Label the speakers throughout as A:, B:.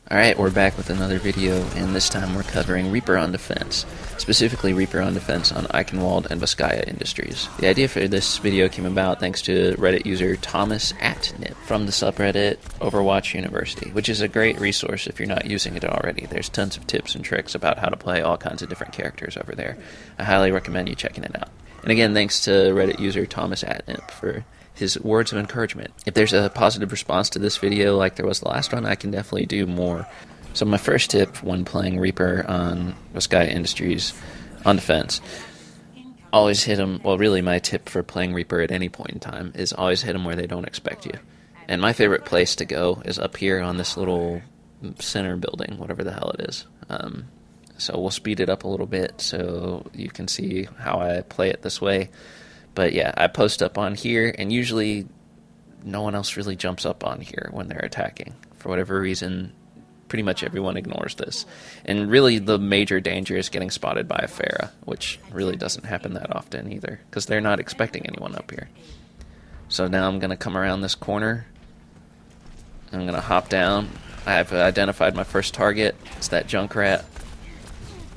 A: Alright, we're back with another video, and this time we're covering Reaper on Defense, specifically Reaper on Defense on Eichenwald and Volskaya Industries. The idea for this video came about thanks to Reddit user Thomas @Nip from the subreddit OverwatchUniversity, which is a great resource if you're not using it already. There's tons of tips and tricks about how to play all kinds of different characters over there. I highly recommend you checking it out. And again, thanks to Reddit user Thomas @Nip for his words of encouragement. If there's a positive response to this video like there was the last one, I can definitely do more. So my first tip when playing Reaper on Volskaya Industries on defense, always hit them. Well, really my tip for playing Reaper at any point in time is always hit them where they don't expect you. And my favorite place to go is up here on this little center building, whatever the hell it is. So we'll speed it up a little bit so you can see how I play it this way. But yeah, I post up on here, and usually no one else really jumps up on here when they're attacking. For whatever reason, pretty much everyone ignores this. And really the major danger is getting spotted by a Pharah, which really doesn't happen that often either, because they're not expecting anyone up here. So now I'm going to come around this corner. I'm going to hop down. I have identified my first target. It's that Junkrat.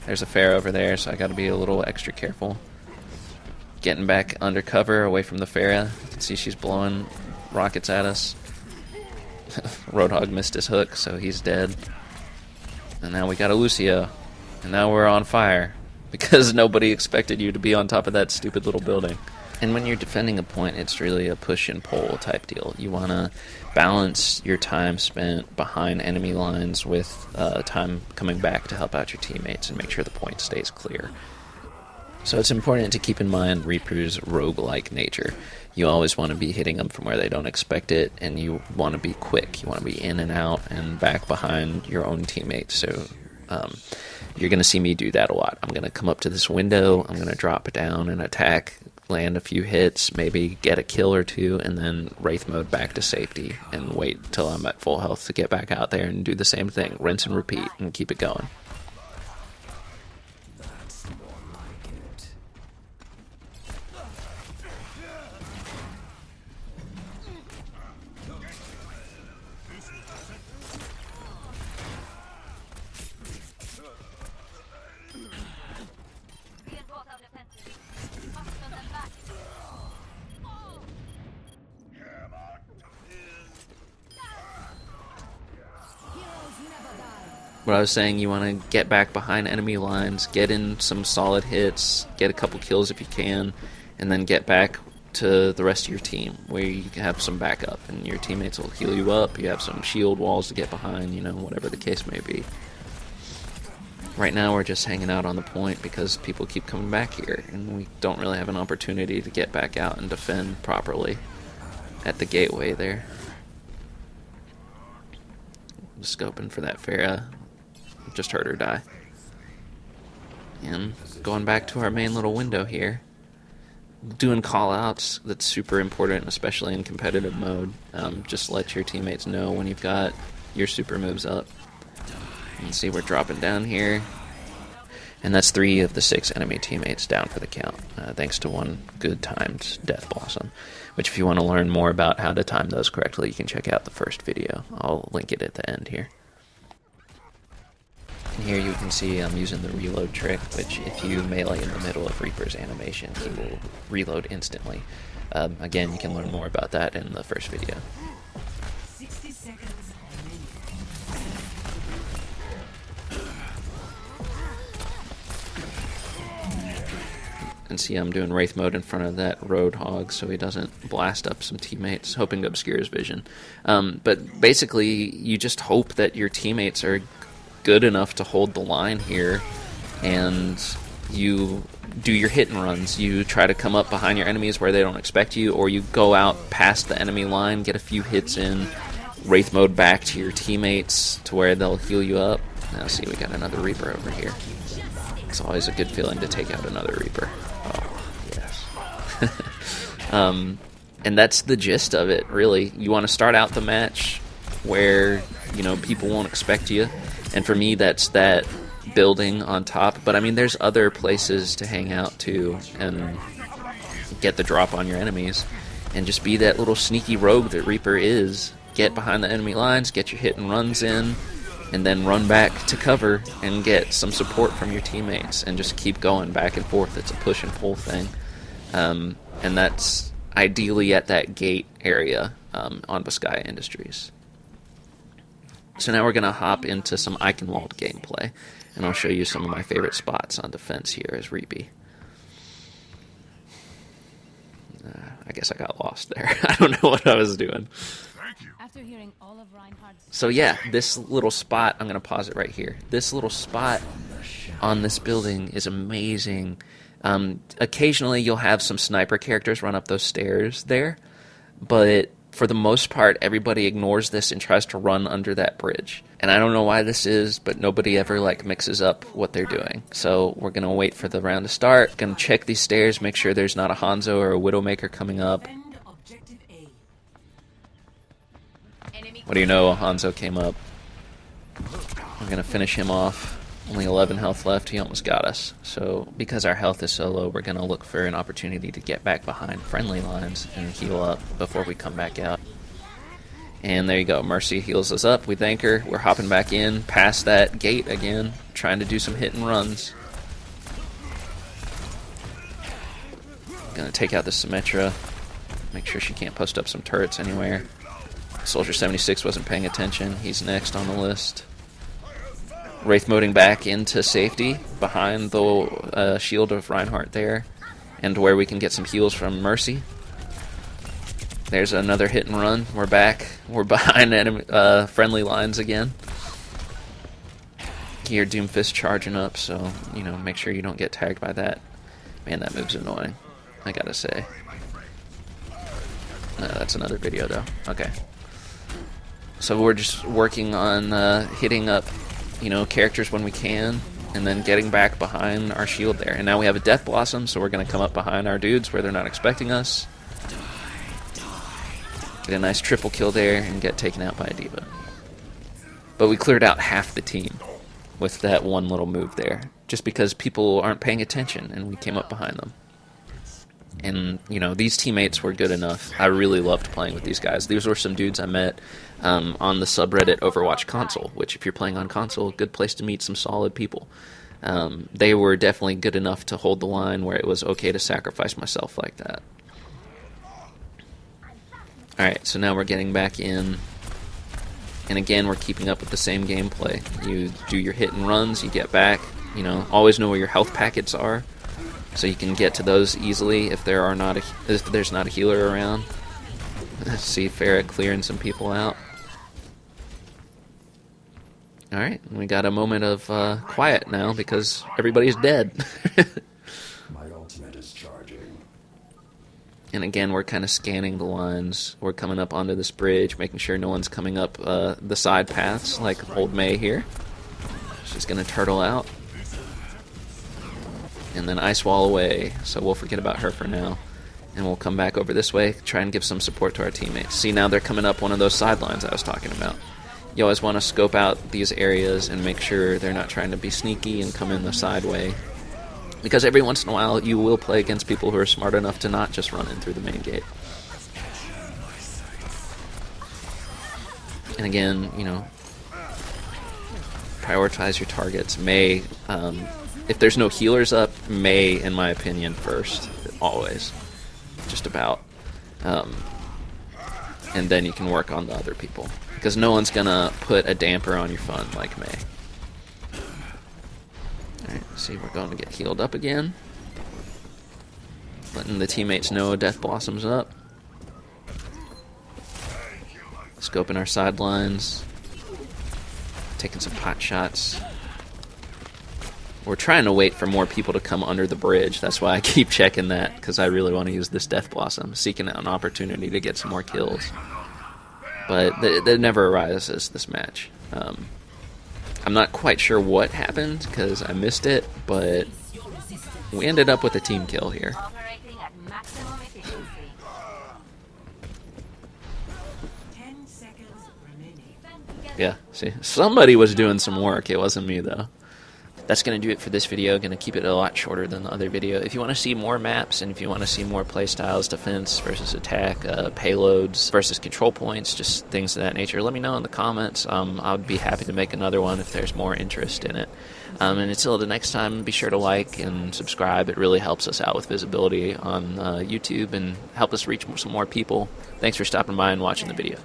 A: There's a Pharah over there, so I got to be a little extra careful. Getting back under cover, away from the Pharah. You can see she's blowing rockets at us. Roadhog missed his hook, so he's dead. And now we got a Lucio. And now we're on fire, because nobody expected you to be on top of that stupid little building. And when you're defending a point, it's really a push and pull type deal. You want to balance your time spent behind enemy lines with time coming back to help out your teammates and make sure the point stays clear. So it's important to keep in mind Reaper's roguelike nature. You always want to be hitting them from where they don't expect it, and you want to be quick. You want to be in and out and back behind your own teammates. So you're going to see me do that a lot. I'm going to come up to this window, I'm going to drop down and attack, land a few hits, maybe get a kill or two, and then Wraith mode back to safety and wait till I'm at full health to get back out there and do the same thing. Rinse and repeat and keep it going. What I was saying, you want to get back behind enemy lines, get in some solid hits, get a couple kills if you can, and then get back to the rest of your team where you can have some backup and your teammates will heal you up. You have some shield walls to get behind, you know, whatever the case may be. Right now we're just hanging out on the point because people keep coming back here and we don't really have an opportunity to get back out and defend properly at the gateway there. Just scoping for that Pharah. Just heard her die. And going back to our main little window here, doing call-outs, that's super important, especially in competitive mode. Just let your teammates know when you've got your super moves up. You can see we're dropping down here. And that's 3 of the 6 enemy teammates down for the count, thanks to one good timed Death Blossom, which if you want to learn more about how to time those correctly, you can check out the first video. I'll link it at the end here. And here you can see I'm using the reload trick, which if you melee in the middle of Reaper's animation, he will reload instantly. Again, you can learn more about that in the first video.
B: 60 seconds.
A: And see I'm doing Wraith mode in front of that Roadhog so he doesn't blast up some teammates, hoping to obscure his vision. But basically, you just hope that your teammates are good enough to hold the line here, and you do your hit and runs. You try to come up behind your enemies where they don't expect you, or you go out past the enemy line, get a few hits in, Wraith mode back to your teammates to where they'll heal you up. Now see, we got another Reaper over here. It's always a good feeling to take out another Reaper. Oh, yes. And that's the gist of it, really. You want to start out the match where, you know, people won't expect you. And for me, that's that building on top. But, I mean, there's other places to hang out, too, and get the drop on your enemies. And just be that little sneaky rogue that Reaper is. Get behind the enemy lines, get your hit and runs in, and then run back to cover and get some support from your teammates and just keep going back and forth. It's a push and pull thing. And that's ideally at that gate area on Volskaya Industries. So now we're going to hop into some Eichenwald gameplay, and I'll show you some of my favorite spots on defense here as Reapy. I guess I got lost there. I don't know what I was doing.
B: After hearing all of Reinhardt's
A: So yeah, this little spot, I'm going to pause it right here. This little spot on this building is amazing. Occasionally you'll have some sniper characters run up those stairs there, but for the most part, everybody ignores this and tries to run under that bridge. And I don't know why this is, but nobody ever mixes up what they're doing. So we're going to wait for the round to start. Going to check these stairs, make sure there's not a Hanzo or a Widowmaker coming up.
B: defend objective A.
A: What do you know? Hanzo came up. We're going to finish him off. Only 11 health left. He almost got us. So because our health is so low, we're going to look for an opportunity to get back behind friendly lines and heal up before we come back out. And there you go. Mercy heals us up. We thank her. We're hopping back in past that gate again, trying to do some hit and runs. Going to take out the Symmetra. Make sure she can't post up some turrets anywhere. Soldier 76 wasn't paying attention. He's next on the list. Wraith moding back into safety behind the shield of Reinhardt there, and where we can get some heals from Mercy. There's another hit and run. We're back. We're behind enemy, friendly lines again. Here, Doomfist charging up, so make sure you don't get tagged by that. Man, that move's annoying, I gotta say. No, that's another video though. Okay. So we're just working on hitting up characters when we can, and then getting back behind our shield there. And now we have a Death Blossom, so we're going to come up behind our dudes where they're not expecting us. Get a nice triple kill there and get taken out by a D.Va. But we cleared out half the team with that one little move there, just because people aren't paying attention and we came up behind them. And, these teammates were good enough. I really loved playing with these guys. These were some dudes I met on the subreddit OWConsole, which if you're playing on console, good place to meet some solid people. They were definitely good enough to hold the line where it was okay to sacrifice myself like that. Alright, so now we're getting back in. And again, we're keeping up with the same gameplay. You do your hit and runs, you get back. Always know where your health packets are, so you can get to those easily if there's not a healer around. See Ferret clearing some people out. Alright, we got a moment of quiet now because everybody's dead.
C: My ultimate is charging.
A: And again, we're kind of scanning the lines. We're coming up onto this bridge, making sure no one's coming up the side paths like old May here. She's going to turtle out. And then Ice Wall away, so we'll forget about her for now. And we'll come back over this way, try and give some support to our teammates. See, now they're coming up one of those sidelines I was talking about. You always want to scope out these areas and make sure they're not trying to be sneaky and come in the side way. Because every once in a while, you will play against people who are smart enough to not just run in through the main gate. And again, prioritize your targets. May, if there's no healers up, May, in my opinion, first. Always. Just about. And then you can work on the other people. Because no one's going to put a damper on your fun like May. Alright, see, we're going to get healed up again. Letting the teammates know Death Blossom's up. Scoping our sidelines. Taking some pot shots. We're trying to wait for more people to come under the bridge. That's why I keep checking that, because I really want to use this Death Blossom, seeking out an opportunity to get some more kills. But that never arises this match. I'm not quite sure what happened, because I missed it, but we ended up with a team kill here.
D: Operating at maximum efficiency.
B: 10 seconds remaining.
A: Yeah, see, somebody was doing some work. It wasn't me, though. that's going to do it for this video. Going to keep it a lot shorter than the other video. If you want to see more maps and if you want to see more playstyles, defense versus attack, payloads versus control points, just things of that nature, let me know in the comments. I would be happy to make another one if there's more interest in it. And until the next time, be sure to like and subscribe. It really helps us out with visibility on YouTube and help us reach some more people. Thanks for stopping by and watching the video.